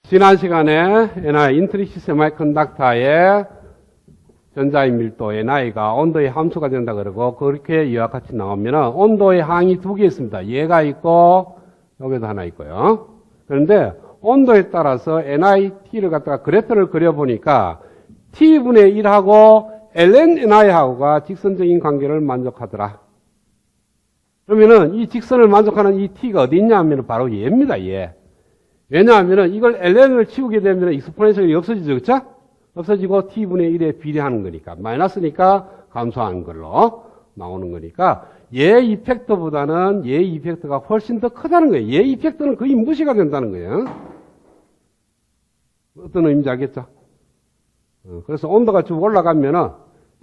지난 시간에 NI 인트리식 세미컨덕터의 전자의 밀도 NI가 온도의 함수가 된다 그러고 그렇게 이와 같이 나오면 온도의 항이 두 개 있습니다. 얘가 있고 여기도 하나 있고요. 그런데 온도에 따라서 NI-T를 갖다가 그래프를 그려보니까 T분의 1하고 ln NI하고가 직선적인 관계를 만족하더라. 그러면은 이 직선을 만족하는 이 T가 어디 있냐 하면 바로 얘입니다. 얘. 왜냐하면 이걸 ln을 치우게 되면 익스포넨셜이 없어지죠. 그렇죠? 없어지고 t분의 1에 비례하는 거니까 마이너스니까 감소하는 걸로 나오는 거니까 얘 이펙터보다는 얘 이펙터가 훨씬 더 크다는 거예요. 얘 이펙터는 거의 무시가 된다는 거예요. 어떤 의미인지 알겠죠? 그래서 온도가 쭉 올라가면은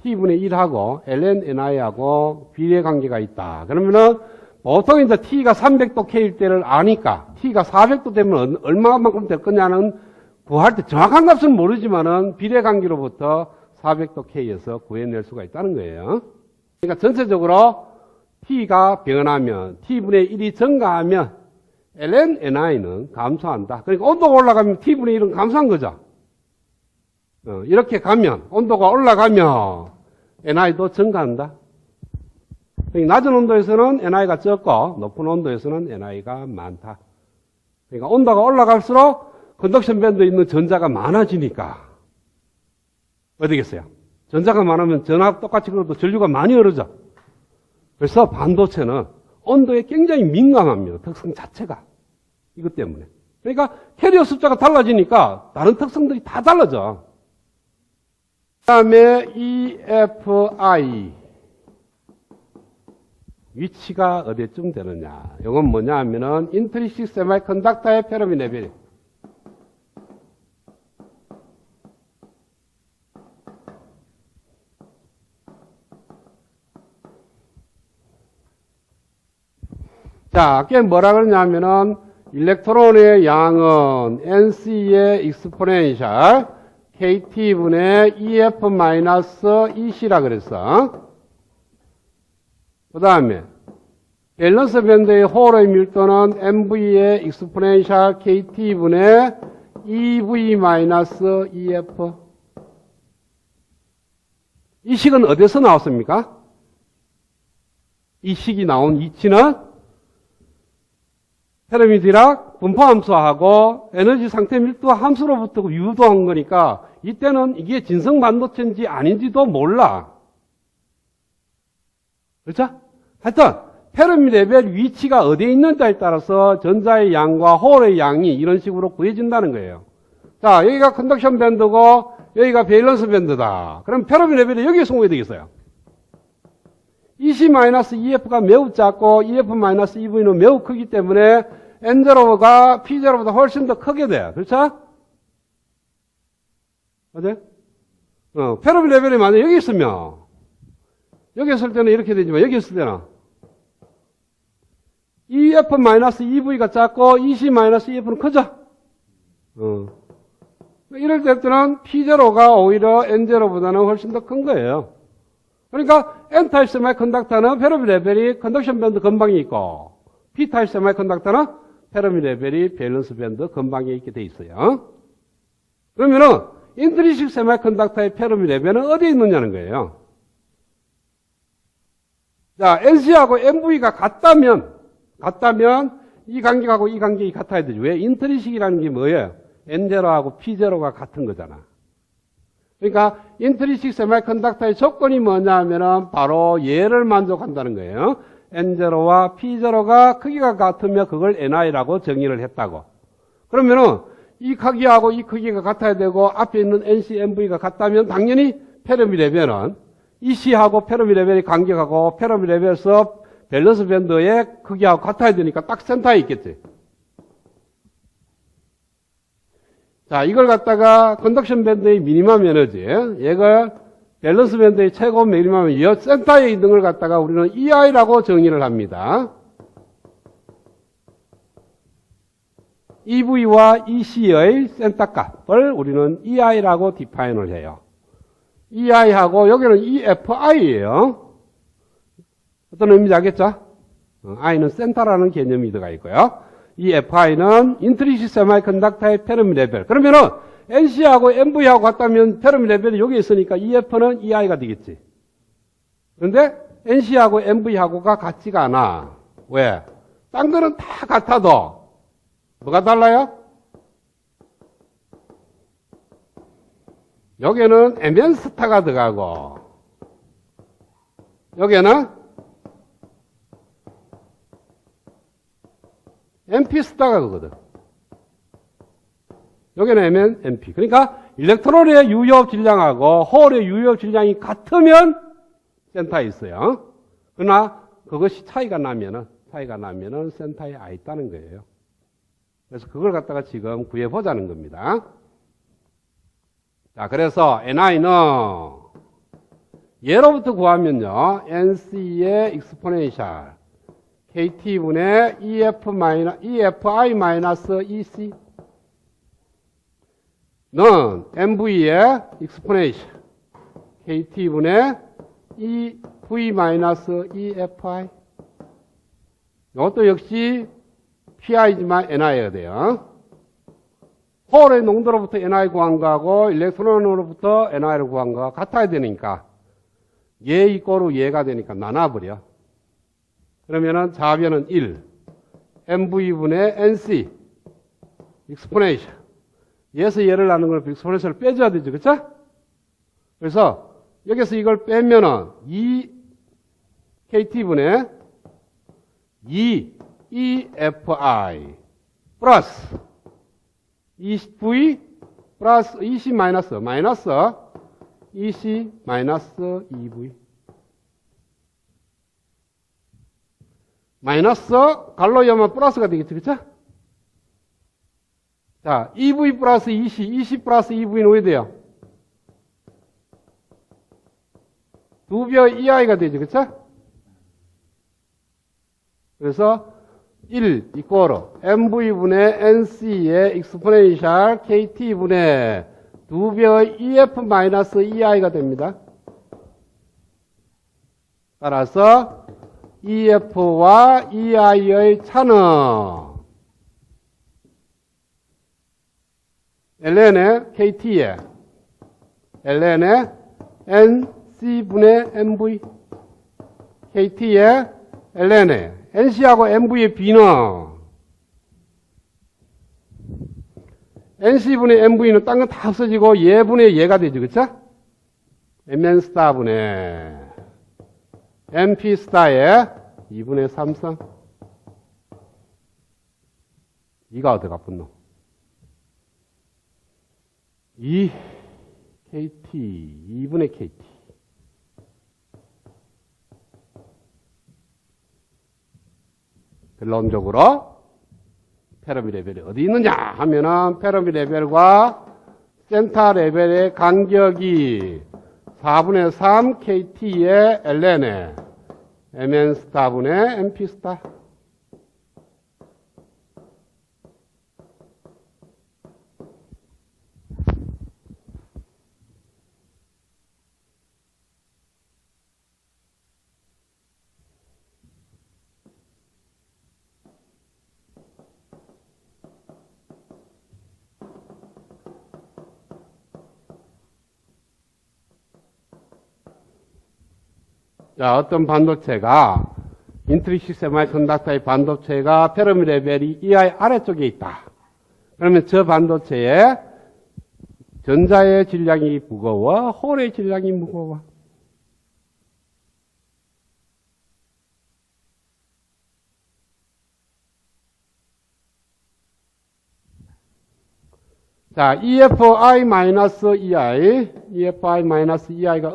t분의 1하고 ln ni하고 비례 관계가 있다. 그러면은 보통 이제 t가 300도 K일 때를 아니까 t가 400도 되면 얼마만큼 될 거냐는 구할 때 정확한 값은 모르지만은 비례 관계로부터 400도 K에서 구해낼 수가 있다는 거예요. 그러니까 전체적으로 t가 변하면 t분의 1이 증가하면 ln ni는 감소한다. 그러니까 온도가 올라가면 t분의 1은 감소한 거죠. 이렇게 가면 온도가 올라가면 ni도 증가한다. 낮은 온도에서는 ni가 적고 높은 온도에서는 ni가 많다. 그러니까 온도가 올라갈수록 컨덕션 밴드에 있는 전자가 많아지니까 어디겠어요? 전자가 많으면 전압 똑같이 그래도 전류가 많이 흐르죠. 그래서 반도체는 온도에 굉장히 민감합니다. 특성 자체가. 이것 때문에. 그러니까 캐리어 숫자가 달라지니까 다른 특성들이 다 달라져. 그 다음에 EFI 위치가 어디쯤 되느냐. 이건 뭐냐 하면은 인트리식 세미컨덕터의 페르미 레벨. 자, 아까 뭐라 그러냐면은 일렉트론의 양은 NC의 익스포넨셜 KT분의 EF-EC라 그랬어. 그 다음에 밸런스 밴드의 홀의 밀도는 MV의 익스포넨셜 KT분의 EV-EF. 이 식은 어디서 나왔습니까? 이 식이 나온 이치는 페르미 디락 분포 함수하고 에너지 상태 밀도 함수로부터 유도한 거니까 이때는 이게 진성 반도체인지 아닌지도 몰라. 그렇죠? 하여튼 페르미 레벨 위치가 어디에 있는지에 따라서 전자의 양과 홀의 양이 이런 식으로 구해진다는 거예요. 자, 여기가 컨덕션 밴드고 여기가 밸런스 밴드다. 그럼 페르미 레벨이 여기에 송고해야 되겠어요. EC-EF가 매우 작고 EF-EV는 매우 크기 때문에 N0가 P0보다 훨씬 더 크게 돼. 그렇죠? 맞아요? 페르미 레벨이 만약 여기 있으면 여기 있을 때는 이렇게 되지만 여기 있을 때는 EF-EV가 작고 EC-EF는 크죠? 이럴 때는 P0가 오히려 N0보다는 훨씬 더 큰 거예요. 그러니까 N타입 세미컨덕터는 페르미 레벨이 컨덕션 밴드 근방에 있고 P타입 세미컨덕터는 페르미 레벨이 밸런스 밴드 근방에 있게 돼 있어요. 그러면은 인트리식 세미컨덕터의 페르미 레벨은 어디에 있느냐는 거예요. 자, NC하고 MV가 같다면 이 관계하고 이 관계가 같아야 되죠. 왜? 인트리식이라는 게 뭐예요? N0하고 P0가 같은 거잖아. 그러니까 인트리식 세미컨덕터의 조건이 뭐냐 하면은 바로 얘를 만족한다는 거예요. N0와 P0가 크기가 같으면 그걸 NI라고 정의를 했다고. 그러면은 이 크기하고 이 크기가 같아야 되고 앞에 있는 NC, MV가 같다면 당연히 페르미 레벨은 EC하고 페르미 레벨이 관계하고 페르미 레벨에서 밸런스 밴드의 크기하고 같아야 되니까 딱 센터에 있겠지. 자, 이걸 갖다가 컨덕션 밴드의 미니멈 에너지, 얘가 밸런스 밴드의 최고 미니멈 이 센터에 있는 걸 갖다가 우리는 EI라고 정의를 합니다. EV와 EC의 센터 값을 우리는 EI라고 디파인을 해요. EI하고 여기는 EFI예요. 어떤 의미인지 알겠죠? I는 센터라는 개념이 들어가 있고요. 이 FI는 인트리식 세마이컨덕터의 페르미 레벨. 그러면은 NC하고 MV하고 같다면 페르미 레벨이 여기 있으니까 EF는 EI가 되겠지. 그런데 NC하고 MV하고가 같지가 않아. 왜? 딴 거는 다 같아도 뭐가 달라요? 여기는 MN 스타가 들어가고 여기는 MP 스타가 그거든. 여기는 MN, MP. 그러니까 일렉트론의 유효 질량하고 홀의 유효 질량이 같으면 센터에 있어요. 그러나 그것이 차이가 나면은 센터에 아 있다는 거예요. 그래서 그걸 갖다가 지금 구해보자는 겁니다. 자, 그래서 NI는 예로부터 구하면요. NC의 익스포넨셜 KT분의 EFI-EC 는 MV의 익스포넨셜 KT분의 EV-EFI 이것도 역시 PI지만 NI가 돼요. 홀의 농도로부터 NI 구한 거하고 일렉트론으로부터 NI를 구한 거가 같아야 되니까 얘 이꼬르 얘가 되니까 나눠버려. 그러면은 자변은 1 MV분의 NC 익스포넨셜 얘에서 얘를 나눈 걸 익스포넨셜을 빼줘야 되죠. 그쵸? 그래서 여기서 이걸 빼면은 2 KT분의 2 EFI 플러스 EV 플러스 EC 마이너스 EC 마이너스 EV 마이너스 갈로 열면 플러스가 되겠죠. 그쵸? 자, EV 플러스 EC, EC 플러스 EV는 왜 돼요? 두 배 EI가 되죠. 그쵸? 그래서 1 이꼬르 MV분의 NC의 익스포넨셜 KT분의 두 배의 EF-EI가 됩니다. 따라서 EF와 EI의 차는 ln의 KT에 ln의 NC분의 MV KT에 ln의 NC하고 MV의 B는 NC분의 MV는 딴 건 다 없어지고 얘분의 얘가 되죠. 그쵸? MN 스타분의 MP 스타의 2분의 3성 2가 어디가 붙노? 2 KT 2분의 KT 결론적으로 페르미 레벨이 어디 있느냐 하면은 페르미 레벨과 센터 레벨의 간격이 4분의 3 KT의 ln에 mn 스타분의 mp 스타 자, 어떤 반도체가 인트리식 세마이컨덕터의 반도체가 페르미 레벨이 EI 아래쪽에 있다. 그러면 저 반도체의 전자의 질량이 무거워, 홀의 질량이 무거워. 자, EFI-EI가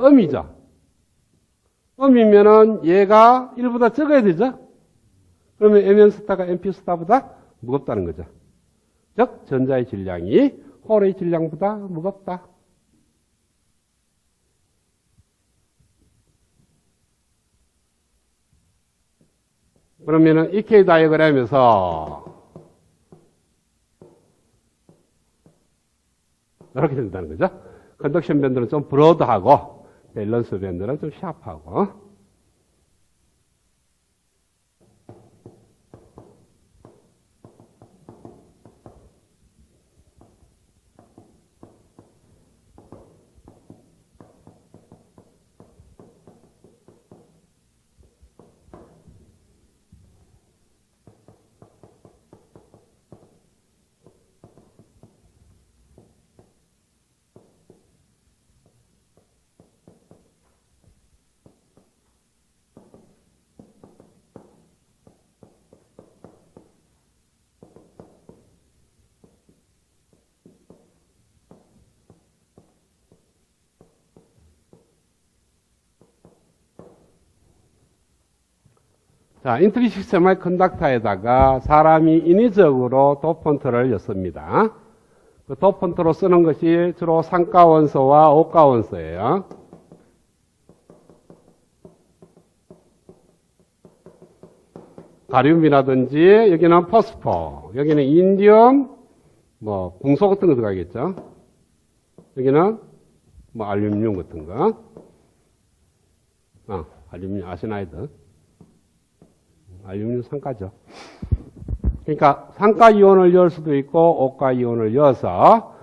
음이죠. 음이면은 얘가 1보다 적어야 되죠? 그러면 MN 스타가 MP 스타보다 무겁다는 거죠. 즉, 전자의 질량이 홀의 질량보다 무겁다. 그러면은 EK 다이어그램에서 이렇게 된다는 거죠. 컨덕션 밴드는 좀 브로드하고 밸런스 밴드는 좀 샤프하고. 자, 인트리식 세미컨덕터에다가 사람이 인위적으로 도펀트를 였습니다. 그 도펀트로 쓰는 것이 주로 산가원소와 오가원소예요. 가륨이라든지 여기는 포스포, 여기는 인디움, 뭐 궁소 같은 거 들어가겠죠. 여기는 뭐 알루미늄 같은 거, 알루미늄 아세나이드, 알루미늄 산가죠. 그러니까 산가 이온을 열 수도 있고 오가 이온을 여서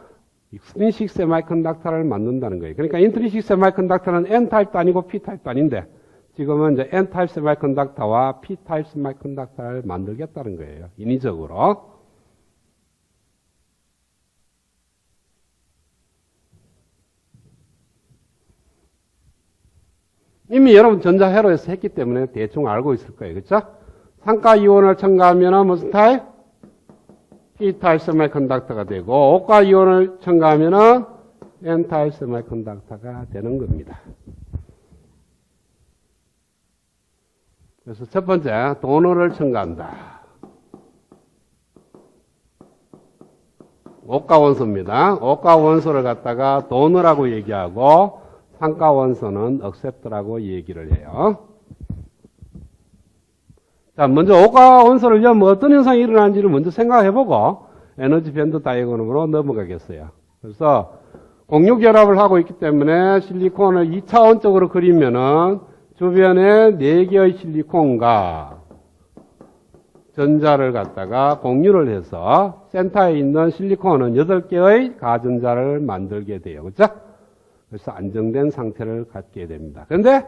익스트린식 세미컨덕터를 만든다는 거예요. 그러니까 인트린식 세미컨덕터는 N타입도 아니고 P타입도 아닌데 지금은 이제 N타입 세미컨덕터와 P타입 세미컨덕터를 만들겠다는 거예요. 인위적으로. 이미 여러분 전자회로에서 했기 때문에 대충 알고 있을 거예요. 그렇죠? 산가 이온을 첨가하면 무슨 타입? P타입 세미컨덕터가 되고 오가 이온을 첨가하면 N타입 세미컨덕터가 되는 겁니다. 그래서 첫 번째, 도너를 첨가한다. 오가 원소입니다. 오가 원소를 갖다가 도너라고 얘기하고 산가 원소는 accept라고 얘기를 해요. 자, 먼저 오가 원소를 넣으면 어떤 현상이 일어나는지를 먼저 생각해보고 에너지 밴드 다이어그램으로 넘어가겠어요. 그래서 공유 결합을 하고 있기 때문에 실리콘을 2차원적으로 그리면은 주변에 4개의 실리콘과 전자를 갖다가 공유를 해서 센터에 있는 실리콘은 8개의 가전자를 만들게 돼요. 그렇죠? 그래서 안정된 상태를 갖게 됩니다. 그런데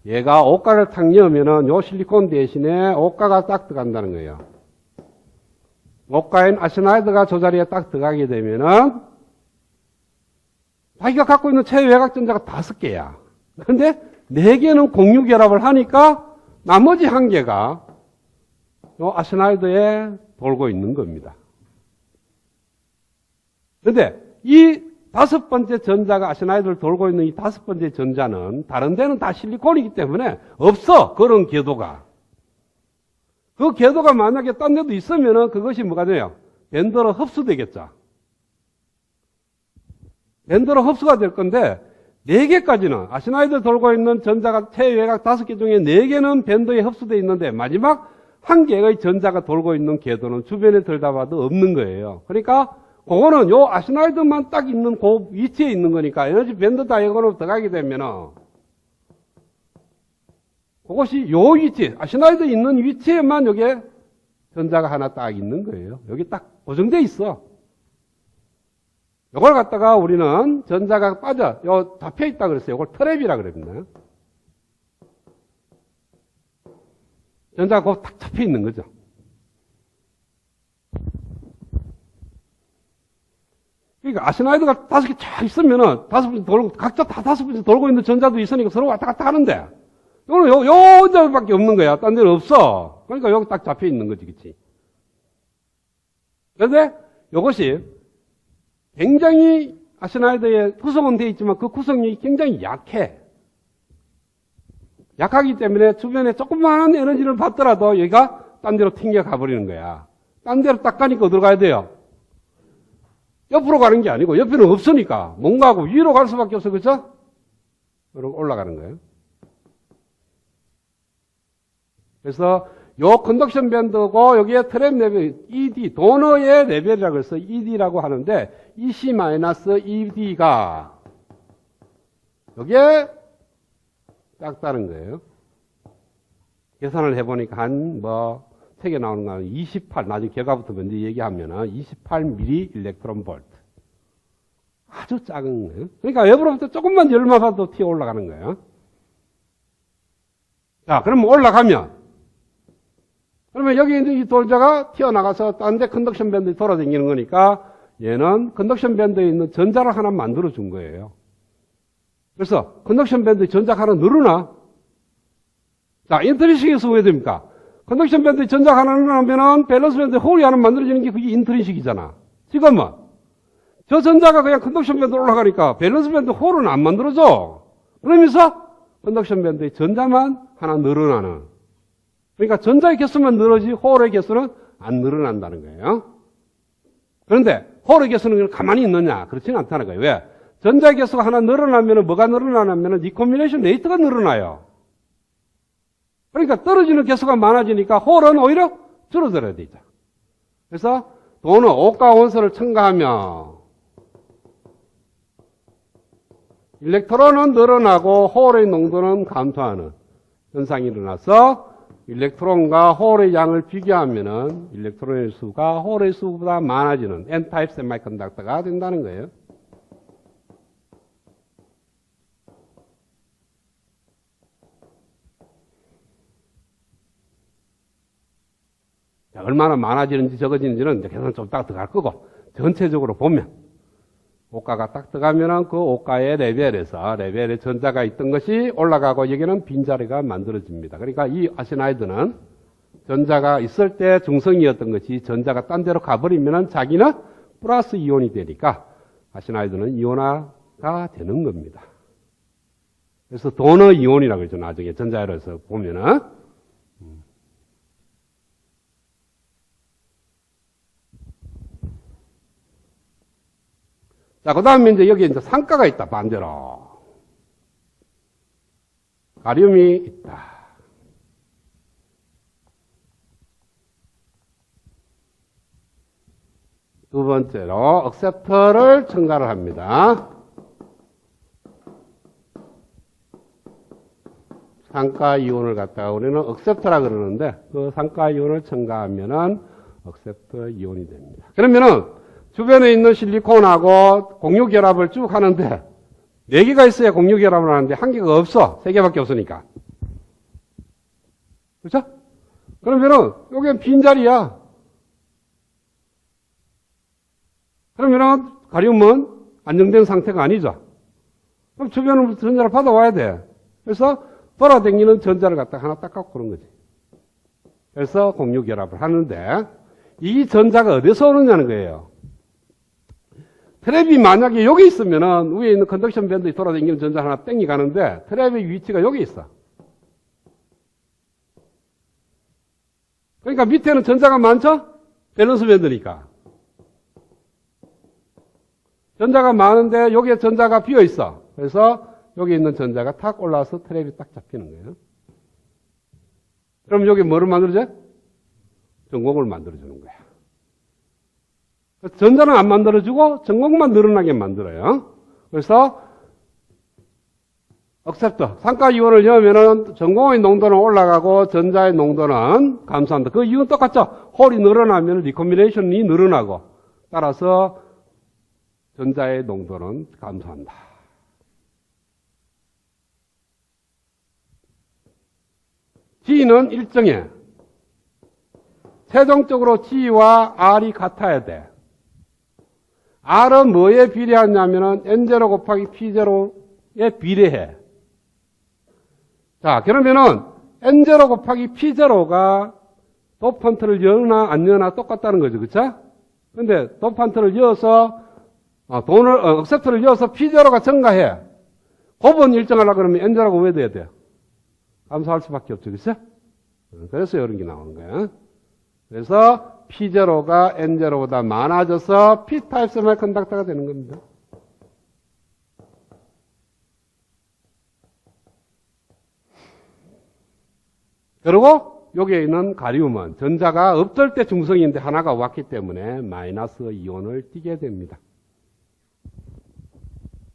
얘가 오가를 탁 넣으면은 요 실리콘 대신에 오가가 딱 들어간다는 거예요. 오가인 아세나이드가 저 자리에 딱 들어가게 되면은 자기가 갖고 있는 최외곽 전자가 5개야. 그런데 4개는 공유 결합을 하니까 나머지 1개가 요 아세나이드에 돌고 있는 겁니다. 그런데 이 5번째 전자가 아세나이드를 돌고 있는 이 5번째 전자는 다른 데는 다 실리콘이기 때문에 없어. 그런 궤도가. 그 궤도가 만약에 딴 데도 있으면은 그것이 뭐가 돼요? 밴드로 흡수되겠죠. 밴드로 흡수가 될 건데 4개까지는 아세나이드 돌고 있는 전자가 최외곽 5개 중에 4개는 밴드에 흡수되어 있는데 마지막 1개의 전자가 돌고 있는 궤도는 주변에 들다봐도 없는 거예요. 그러니까 그거는 요 아세나이드만 딱 있는 그 위치에 있는 거니까 에너지 밴드 다이어그램으로 들어가게 되면은 그것이 요 위치, 아세나이드 있는 위치에만 여기에 전자가 하나 딱 있는 거예요. 여기 딱 고정되어 있어. 요걸 갖다가 우리는 전자가 빠져, 요 잡혀 있다 그랬어요. 요걸 트랩이라 그럽니다. 전자가 거기 딱 잡혀 있는 거죠. 그러니까 아세나이드가 5개 쫙 있으면은 5번째 돌고, 각자 다 5번째 돌고 있는 전자도 있으니까 서로 왔다 갔다 하는데, 요거는 요 전자밖에 없는 거야. 딴 데는 없어. 그러니까 여기 딱 잡혀 있는 거지, 그치? 그런데 요것이 굉장히 아세나이드에 구성은 되어 있지만 그 구성력이 굉장히 약해. 약하기 때문에 주변에 조그마한 에너지를 받더라도 얘가 딴 데로 튕겨 가버리는 거야. 딴 데로 딱 가니까 어디로 가야 돼요? 옆으로 가는 게 아니고 옆에는 없으니까 뭔가 하고 위로 갈 수밖에 없어. 그렇죠? 이렇게 올라가는 거예요. 그래서 요 컨덕션 밴드고 여기에 트랩 레벨 ED 도너의 레벨이라고 해서 ED라고 하는데 EC-ED가 여기에 딱 다른 거예요. 계산을 해보니까 한 책에 나오는 거 28, 나중에 결과부터 먼저 얘기하면은 28mV 일렉트론 볼트. 아주 작은 거예요. 그러니까 옆으로부터 조금만 열만 받아도 튀어 올라가는 거예요. 자, 그럼 그러면 여기 있는 이 돌자가 튀어나가서 딴 데 컨덕션 밴드에 돌아다니는 거니까 얘는 컨덕션 밴드에 있는 전자를 하나 만들어 준 거예요. 그래서 컨덕션 밴드에 전자가 하나 늘어나. 자, 인트린식에서 왜 됩니까? 컨덕션 밴드에 전자가 하나 늘어나면은 밸런스 밴드에 홀이 하나 만들어지는 게 그게 인트린식이잖아. 지금은 저 전자가 그냥 컨덕션 밴드로 올라가니까 밸런스 밴드 홀은 안 만들어져. 그러면서 컨덕션 밴드에 전자만 하나 늘어나는 그러니까 전자의 개수만 늘어지 홀의 개수는 안 늘어난다는 거예요. 그런데 홀의 개수는 그냥 가만히 있느냐? 그렇지는 않다는 거예요. 왜? 전자의 개수가 하나 늘어나면 뭐가 늘어나냐면 리콤비네이션 레이트가 늘어나요. 그러니까 떨어지는 개수가 많아지니까 홀은 오히려 줄어들어야 되죠. 그래서 돈은 오가 원소를 첨가하며 일렉트론은 늘어나고 홀의 농도는 감소하는 현상이 일어나서 일렉트론과 홀의 양을 비교하면은 일렉트론의 수가 홀의 수보다 많아지는 N-타입 세미컨덕터가 된다는 거예요. 자, 얼마나 많아지는지 적어지는지는 이제 계산 좀 딱 들어갈 거고, 전체적으로 보면 오가가 딱 들어가면은 그 오가의 레벨에 전자가 있던 것이 올라가고 여기는 빈자리가 만들어집니다. 그러니까 이 아시나이드는 전자가 있을 때 중성이었던 것이 전자가 딴 데로 가버리면은 자기는 플러스 이온이 되니까 아시나이드는 이온화가 되는 겁니다. 그래서 도너 이온이라고 그러죠. 나중에 전자열에서 보면은. 자, 그 다음에 이제 여기 이제 상가가 있다, 반대로. 가륨이 있다. 두 번째로, 억셉터를 첨가를 합니다. 상가 이온을 갖다가 우리는 억셉터라 그러는데, 그 상가 이온을 첨가하면은 억셉터 이온이 됩니다. 그러면은, 주변에 있는 실리콘하고 공유결합을 쭉 하는데 4개가 있어야 공유결합을 하는데 1개가 없어. 3개밖에 없으니까. 그렇죠? 그러면은 여기는 빈자리야. 그러면은 가륨은 안정된 상태가 아니죠. 그럼 주변으로부터 전자를 받아와야 돼. 그래서 돌아다니는 전자를 갖다 하나 딱 갖고 그런 거지. 그래서 공유결합을 하는데 이 전자가 어디서 오느냐는 거예요. 트랩이 만약에 여기 있으면은 위에 있는 컨덕션 밴드에 돌아다니는 전자 하나 땡이 가는데 트랩의 위치가 여기 있어. 그러니까 밑에는 전자가 많죠? 밸런스 밴드니까. 전자가 많은데 여기에 전자가 비어 있어. 그래서 여기 있는 전자가 탁 올라와서 트랩이 딱 잡히는 거예요. 그럼 여기 뭐를 만들어줘? 전공을 만들어주는 거야. 전자는 안 만들어주고 전공만 늘어나게 만들어요. 그래서 억셉터, 상가 이온을 넣으면은 전공의 농도는 올라가고 전자의 농도는 감소한다. 그 이유는 똑같죠. 홀이 늘어나면 리콤비네이션이 늘어나고 따라서 전자의 농도는 감소한다. G는 일정해. 최종적으로 G와 R이 같아야 돼. R은 뭐에 비례하냐면은 N0 곱하기 P0에 비례해. 자, 그러면은 N0 곱하기 P0가 도판트를 여나 안 여나 똑같다는 거죠. 그쵸? 근데 도판트를 여어서 억셉터를 여어서 P0가 증가해. 곱은 일정하려고 그러면 N0가 왜 돼야 돼요? 감소할 수밖에 없죠. 그쵸? 그래서 이런 게 나오는 거예요. 그래서 P0가 N0보다 많아져서 P타입 세미컨덕터가 되는 겁니다. 그리고 여기에 있는 가륨은 전자가 없을 때 중성인데 하나가 왔기 때문에 마이너스 이온을 띠게 됩니다.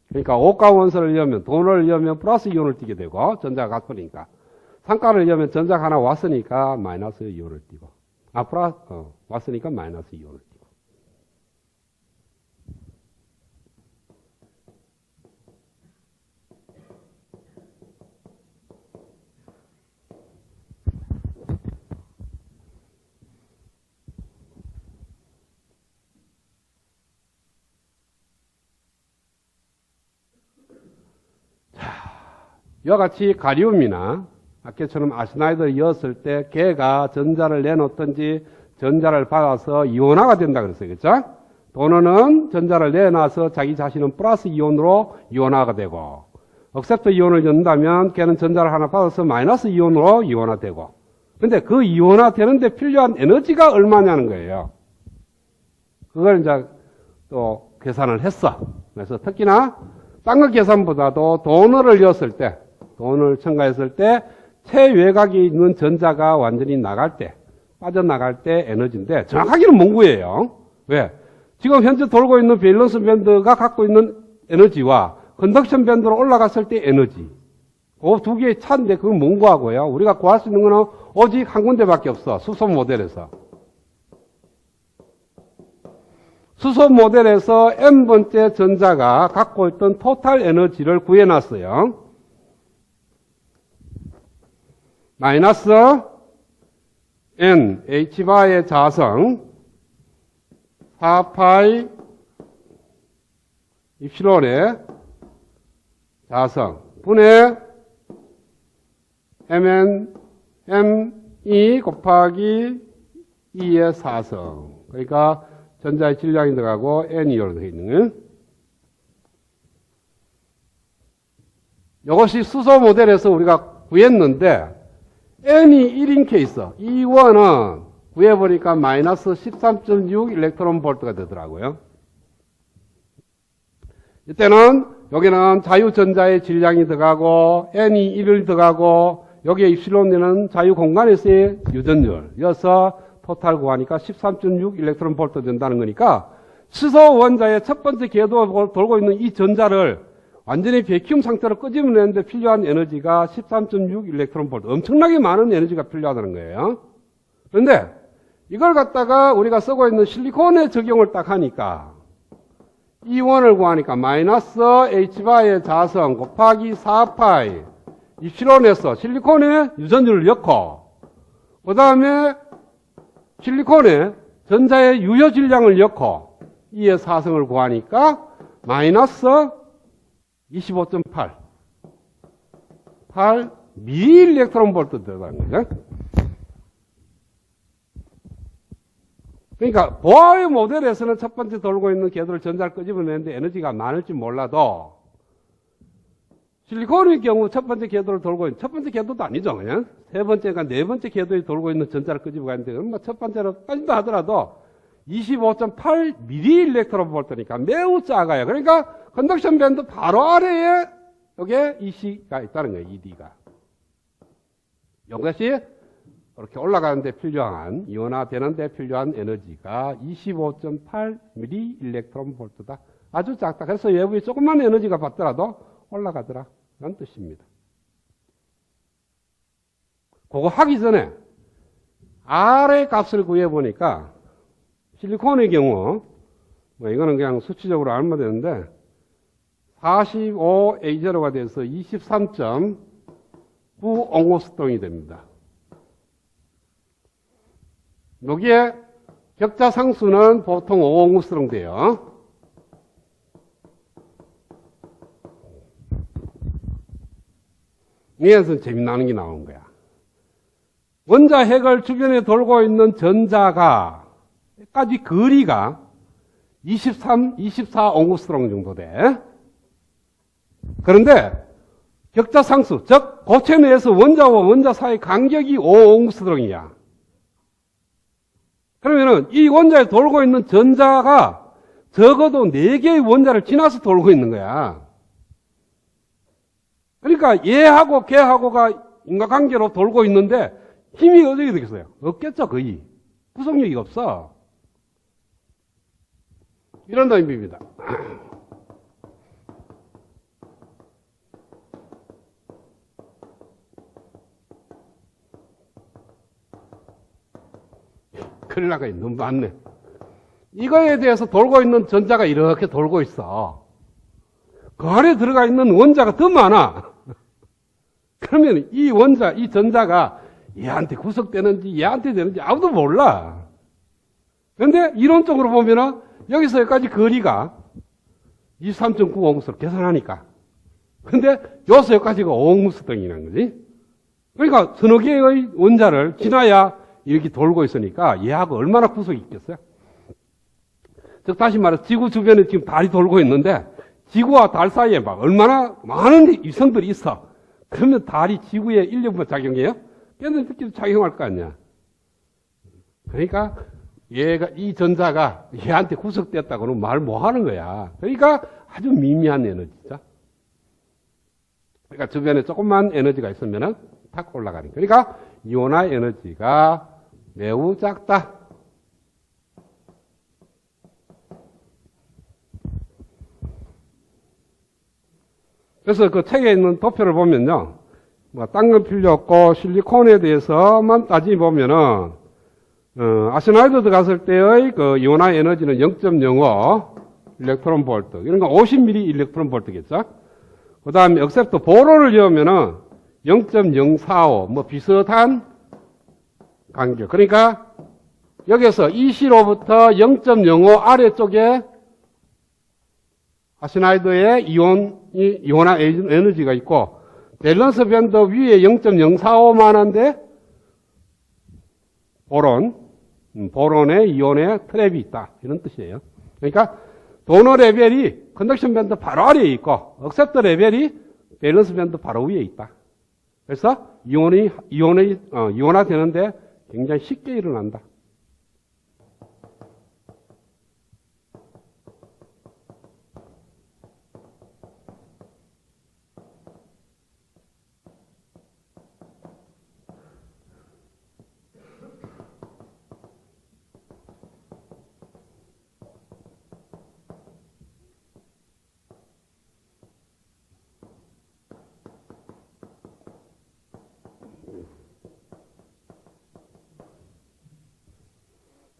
그러니까 오가 원소를 넣으면 돈을 넣으면 플러스 이온을 띠게 되고 전자가 같으니까 상가를 넣으면 전자가 하나 왔으니까 마이너스 이온을 띠고 왔으니까 마이너스 이온을 띠고. 이와 같이 가륨이나 아까처럼 아시나이드를 이었을 때 걔가 전자를 내놓든지 전자를 받아서 이온화가 된다 그랬어요. 그렇죠? 도너는 전자를 내놔서 자기 자신은 플러스 이온으로 이온화가 되고 억셉터 이온을 넣는다면 걔는 전자를 하나 받아서 마이너스 이온으로 이온화되고 근데 그 이온화 되는데 필요한 에너지가 얼마냐는 거예요. 그걸 이제 또 계산을 했어. 그래서 특히나 딴 거 계산보다도 돈을 넣었을 때, 돈을 첨가했을 때 최외곽에 있는 전자가 완전히 나갈 때, 빠져나갈 때 에너지인데 정확하게는 몽구예요. 왜? 지금 현재 돌고 있는 밸런스 밴드가 갖고 있는 에너지와 컨덕션 밴드로 올라갔을 때 에너지. 그 두 개의 차인데 그건 몽구하고요. 우리가 구할 수 있는 거는 오직 한 군데밖에 없어. 수소 모델에서. 수소 모델에서 n번째 전자가 갖고 있던 토탈 에너지를 구해놨어요. 마이너스 n h바의 자성 4파이 입실론의 자성 분의 me 곱하기 2의 4성. 그러니까 전자의 질량이 들어가고 n이로 되어 있는 거예요. 이것이 수소 모델에서 우리가 구했는데 n이 1인 케이스 E1은 구해보니까 마이너스 13.6 일렉트론 볼트가 되더라고요. 이때는 여기는 자유전자의 질량이 들어가고 n이 1을 들어가고 여기에 입실론에는 자유공간에서의 유전율이어서 토탈 구하니까 13.6 일렉트론 볼트 된다는 거니까 수소 원자의 첫 번째 궤도 돌고 있는 이 전자를 완전히 베큐um 상태로 끄집어내는데 필요한 에너지가 13.6 일렉트론 볼트. 엄청나게 많은 에너지가 필요하다는 거예요. 그런데 이걸 갖다가 우리가 쓰고 있는 실리콘에 적용을 딱 하니까 E1을 구하니까 마이너스 H바의 자성 곱하기 4파이 입실론에서 실리콘에 유전율을 넣고 그 다음에 실리콘에 전자의 유효 질량을 넣고 2의 4성을 구하니까 마이너스 25.8 미리 일렉트론 볼트 들어가는 거죠. 그러니까 보아의 모델에서는 첫 번째 돌고 있는 궤도를 전자를 끄집어내는데 에너지가 많을지 몰라도 실리콘의 경우 첫 번째 궤도를 돌고 있는 첫 번째 궤도도 아니죠. 그냥 세 번째가 네 번째 궤도에 돌고 있는 전자를 끄집어가는데 첫 번째로 빠진다 하더라도 25.8 미리 일렉트론 볼트니까 매우 작아요. 그러니까 컨덕션 밴드 바로 아래에 여기에 EC가 있다는 거예요. ED가. 이것이 이렇게 올라가는데 필요한 이온화되는데 필요한 에너지가 25.8 미리 일렉트론 볼트다. 아주 작다. 그래서 외부에 조금만 에너지가 받더라도 올라가더라. 라는 뜻입니다. 그거 하기 전에 R의 값을 구해보니까 실리콘의 경우 이거는 그냥 수치적으로 알면 되는데 45A0가 돼서 23.9 옹호스통이 됩니다. 여기에 격자 상수는 보통 5옹호스통 돼요. 여기에서 재미나는 게 나오는 거야. 원자 핵을 주변에 돌고 있는 전자가 까지 거리가 23, 24 옹호스트롱 정도 돼. 그런데 격자 상수, 즉 고체 내에서 원자와 원자 사이 간격이 5옹호스트롱이야. 그러면은 이 원자에 돌고 있는 전자가 적어도 4개의 원자를 지나서 돌고 있는 거야. 그러니까 얘하고 걔하고가 인과관계로 돌고 있는데 힘이 어떻게 되겠어요? 없겠죠, 거의. 구속력이 없어. 이런 의미입니다. 큰일 나가요. 너무 많네. 이거에 대해서 돌고 있는 전자가 이렇게 돌고 있어. 그 안에 들어가 있는 원자가 더 많아. 그러면 이 원자, 이 전자가 얘한테 구속되는지 얘한테 되는지 아무도 몰라. 그런데 이론적으로 보면은 여기서 여기까지 거리가 23.9옹스로 계산하니까. 근데 여기서 여기까지가 5옹스등이라는 거지. 그러니까 서너 개의 원자를 지나야 이렇게 돌고 있으니까 얘하고 얼마나 구속이 있겠어요? 즉 다시 말해서 지구 주변에 지금 달이 돌고 있는데 지구와 달 사이에 막 얼마나 많은 위성들이 있어. 그러면 달이 지구에 인력만 작용해요? 걔네들끼리 작용할 거 아니야. 그러니까 이 전자가 얘한테 구속됐다고 그러면 말 뭐 하는 거야. 그러니까 아주 미미한 에너지죠. 그러니까 주변에 조금만 에너지가 있으면은 탁 올라가는 거예요. 그러니까 이온화 에너지가 매우 작다. 그래서 그 책에 있는 도표를 보면요. 뭐, 딴 건 필요 없고, 실리콘에 대해서만 따지보면은, 아시나이드 들어갔을 때의 그 이온화 에너지는 0.05 일렉트론 볼트. 이런 거 50ml 일렉트론 볼트겠죠? 그 다음에 억셉트 보로를 넣으면은 0.045, 뭐 비슷한 간격. 그러니까 여기서 EC로부터 0.05 아래쪽에 아시나이드의 이온화 에너지가 있고, 밸런스 밴드 위에 0.045만한데, 보론의 이온의 트랩이 있다. 이런 뜻이에요. 그러니까, 도너 레벨이 컨덕션 밴드 바로 아래에 있고, 억셉트 레벨이 밸런스 밴드 바로 위에 있다. 그래서 이온화 되는데 굉장히 쉽게 일어난다.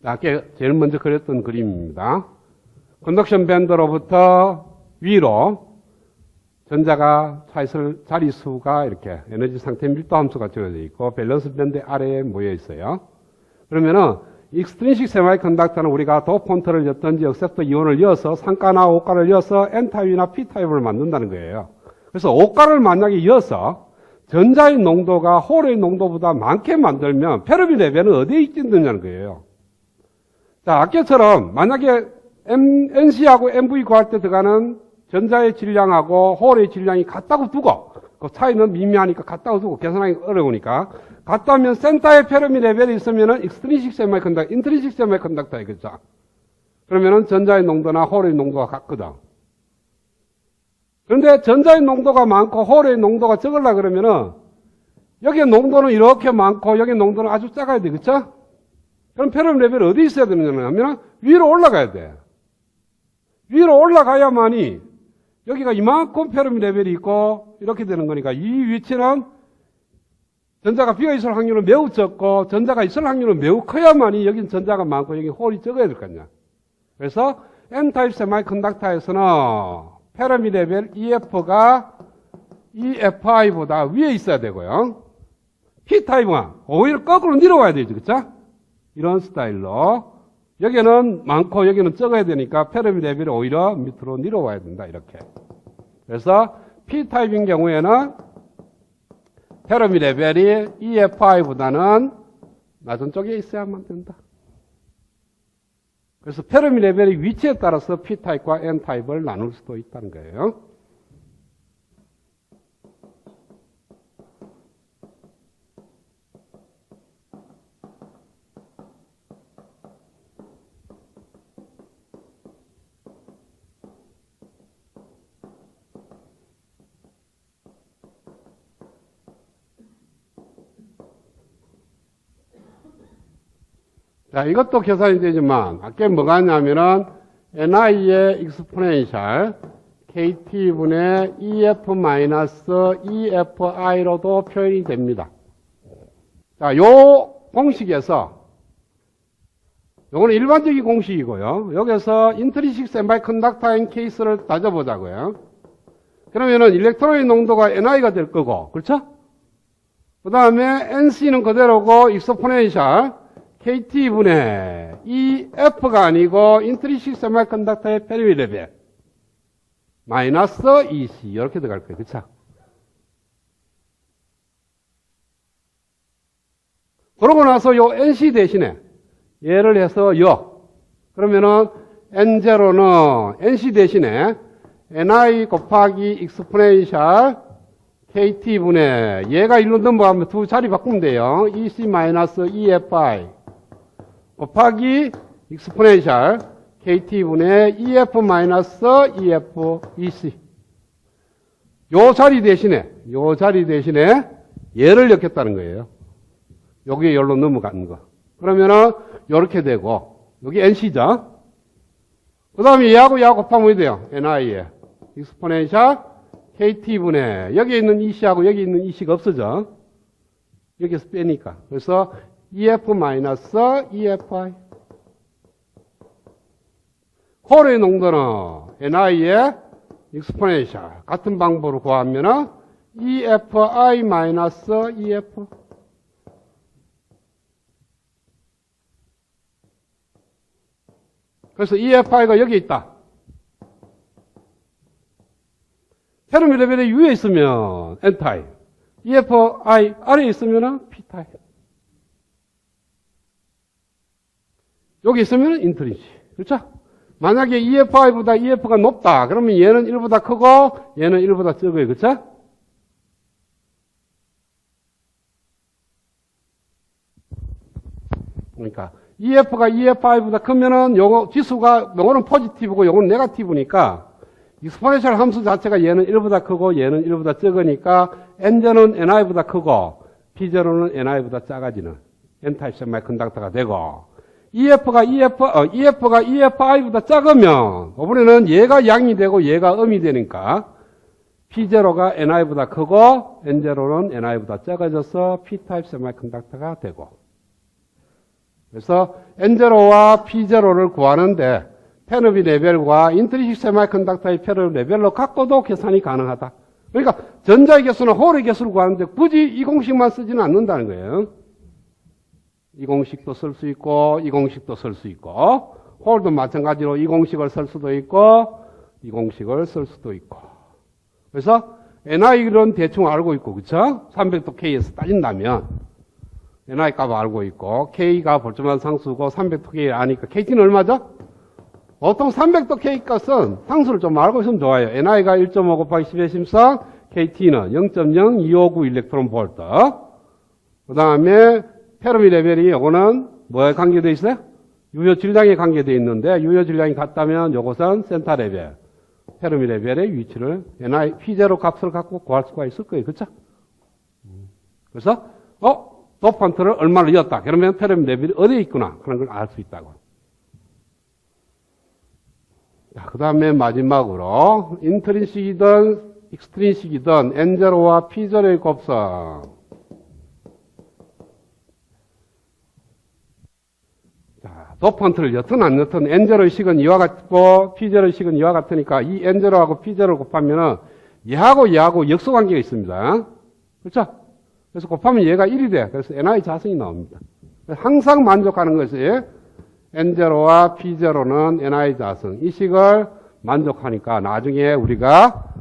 아까 제일 먼저 그렸던 그림입니다. 컨덕션 밴드로부터 위로 전자가 차 있을 자리수가 이렇게 에너지 상태 밀도 함수가 주어져 있고 밸런스 밴드 아래에 모여 있어요. 그러면은 익스트린식 세마이컨덕터는 우리가 도폰트를 였든지 억셉트 이온을 이어서 상가나 오가를 이어서 N타입이나 P타입을 만든다는 거예요. 그래서 오가를 만약에 이어서 전자의 농도가 홀의 농도보다 많게 만들면 페르미 레벨은 어디에 있겠느냐는 거예요. 자, 아까처럼 만약에 NC하고 MV 구할 때 들어가는 전자의 질량하고 홀의 질량이 같다고 두고 그 차이는 미미하니까 같다고 두고 계산하기 어려우니까 같다면 센터의 페르미 레벨이 있으면은 익스트린식 세마이컨덕터, 인트린식 세마이컨덕터이겠죠. 그러면은 전자의 농도나 홀의 농도가 같거든. 그런데 전자의 농도가 많고 홀의 농도가 적으려 그러면은 여기에 농도는 이렇게 많고 여기 농도는 아주 작아야 돼, 그렇죠? 그럼 페르미 레벨이 어디 있어야 되느냐 하면 위로 올라가야 돼. 위로 올라가야만이 여기가 이만큼 페르미 레벨이 있고 이렇게 되는 거니까 이 위치는 전자가 비어있을 확률은 매우 적고 전자가 있을 확률은 매우 커야만이 여긴 전자가 많고 여기 홀이 적어야 될 거 아니야. 그래서 N타입 세마이컨덕터에서는 페르미 레벨 EF가 EFI보다 위에 있어야 되고요. P타입은 오히려 거꾸로 내려와야 되죠. 그렇죠? 이런 스타일로 여기는 많고 여기는 적어야 되니까 페르미 레벨이 오히려 밑으로 내려와야 된다. 이렇게. 그래서 P타입인 경우에는 페르미 레벨이 EFI보다는 낮은 쪽에 있어야만 된다. 그래서 페르미 레벨의 위치에 따라서 P타입과 N타입을 나눌 수도 있다는 거예요. 자, 이것도 계산이 되지만, 아까 뭐가 있냐면은, NI의 익스포넨셜, KT분의 EF-EFI로도 표현이 됩니다. 자, 요 공식에서, 요거는 일반적인 공식이고요. 여기서 인트리식 세마이컨덕터인 케이스를 따져보자고요. 그러면은 일렉트론의 농도가 NI가 될 거고, 그렇죠? 그 다음에 NC는 그대로고, 익스포넨셜, KT분의 EF가 아니고 인트리식 세마이컨덕터의 페르미 레벨 마이너스 EC 이렇게 들어갈 거예요. 그쵸? 그러고 나서 요 NC 대신에 예를 해서 그러면은 N0는 NC 대신에 NI 곱하기 익스포넨셜 KT분의 얘가 일로 넘어가면 두 자리 바꾸면 돼요. EC-EFI 곱하기 익스포넨셜 KT분의 EF-EF-EC 요 자리 대신에 얘를 엮였다는 거예요. 여기에 열로 넘어가는 거. 그러면은 요렇게 되고 여기 NC죠. 그 다음에 얘하고 곱하면 뭐 돼요? NI에 익스포넨셜 KT분의 여기 있는 EC하고 여기 있는 EC가 없어져. 여기서 빼니까. 그래서 EF-EFI 홀의 농도는 NI의 익스포넨셜 같은 방법으로 구하면은 EFI-EF 그래서 EFI가 여기 있다. 페르미 레벨이 위에 있으면 N타입, EFI 아래에 있으면 P타입. 여기 있으면 인트린식. 그렇죠? 만약에 EFI보다 EF가 높다. 그러면 얘는 1보다 크고 얘는 1보다 적어요. 그렇죠? 그러니까 EF가 EFI보다 크면은 요거 지수가 요거는 포지티브고 요거는 네거티브니까 익스포넨셜 함수 자체가 얘는 1보다 크고 얘는 1보다 적으니까 N제는 NI보다 크고 P제로는 NI보다 작아지는 N타입 세미컨덕터가 되고 EF가 EFI보다 작으면 이번에는 얘가 양이 되고 얘가 음이 되니까 P0가 NI보다 크고 N0는 NI보다 작아져서 P타입 세미컨덕터가 되고 그래서 N0와 P0를 구하는데 페르미 레벨과 인트리식 세미컨덕터의 페르미 레벨로 갖고도 계산이 가능하다. 그러니까 전자의 개수나 홀의 개수를 구하는데 굳이 이 공식만 쓰지는 않는다는 거예요. 이 공식도 쓸 수 있고 이 공식도 쓸 수 있고 홀도 마찬가지로 이 공식을 쓸 수도 있고 이 공식을 쓸 수도 있고 그래서 NI는 대충 알고 있고 그쵸? 300도 K에서 따진다면 NI 값 알고 있고 K가 볼트만 상수고 300도 K 아니까 KT는 얼마죠? 보통 300도 K 값은 상수를 좀 알고 있으면 좋아요. NI가 1.5 곱하기 10의 심상, KT는 0.0259 일렉트론 볼트. 그 다음에 페르미 레벨이 요거는 뭐에 관계되어 있어요? 유효 질량에 관계되어 있는데 유효 질량이 같다면 요것은 센터 레벨, 페르미 레벨의 위치를 NI P0 값을 갖고 구할 수가 있을 거예요. 그렇죠? 그래서 도판트를 얼마를 이었다. 그러면 페르미 레벨이 어디에 있구나 하는 걸 알 수 있다고. 자, 그 다음에 마지막으로 인트린식이든 익스트린식이든 N0와 P0의 곱성. 자, 도펀트를 여튼 안 여튼 N0의 식은 이와 같고 P0의 식은 이와 같으니까 이 N0하고 P0를 곱하면은 얘하고 역수관계가 있습니다. 그렇죠? 그래서 곱하면 얘가 1이 돼. 그래서 NI 자성이 나옵니다. 항상 만족하는 것이 N0와 P0는 NI 자성. 이 식을 만족하니까 나중에 우리가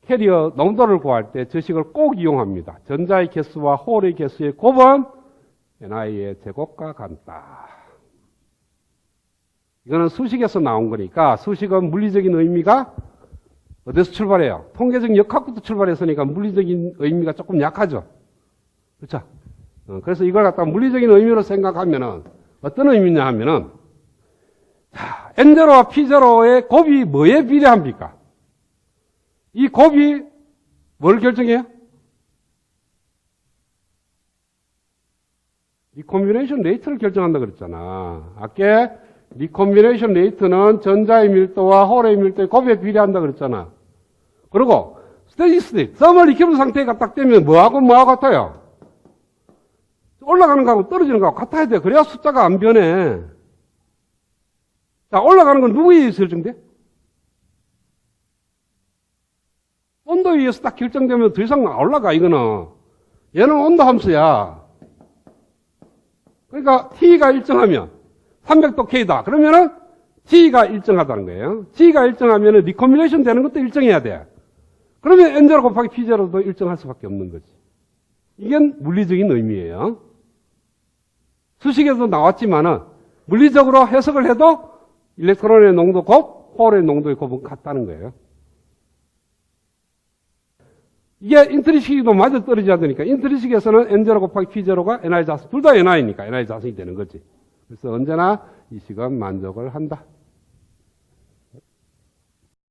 캐리어 농도를 구할 때 저 식을 꼭 이용합니다. 전자의 개수와 홀의 개수의 곱은 NI의 제곱과 같다. 이거는 수식에서 나온 거니까 수식은 물리적인 의미가 어디서 출발해요? 통계적인 역학부터 출발했으니까 물리적인 의미가 조금 약하죠. 그렇죠? 그래서 이걸 갖다가 물리적인 의미로 생각하면은 어떤 의미냐 하면은 자, N0와 P0의 곱이 뭐에 비례합니까? 이 곱이 뭘 결정해요? 리콤비네이션 레이트를 결정한다 그랬잖아. 아까 리콤비네이션 레이트는 전자의 밀도와 홀의 밀도의 곱에 비례한다 그랬잖아. 그리고 스테디 스테이트, 서멀 리퀴드 상태가 딱 되면 뭐하고 같아요? 올라가는 거하고 떨어지는 거하고 같아야 돼. 그래야 숫자가 안 변해. 자, 올라가는 건 누구에 의해서 결정돼? 온도에 의해서 딱 결정되면 더 이상 안 올라가, 이거는. 얘는 온도 함수야. 그러니까 T가 일정하면 300도 K다. 그러면은 T가 일정하다는 거예요. T가 일정하면은 리콤비네이션 되는 것도 일정해야 돼. 그러면 N0 곱하기 P0도 일정할 수밖에 없는 거지. 이게 물리적인 의미예요. 수식에도 나왔지만은 물리적으로 해석을 해도 일렉트론의 농도 곱, 홀의 농도의 곱은 같다는 거예요. 이게 인트리식이도 맞아 떨어져야 되니까 인트리식에서는 N0 곱하기 P0가 NI 자승, 둘 다 NI니까 NI 자승이 되는 거지. 그래서 언제나 이 식은 만족을 한다.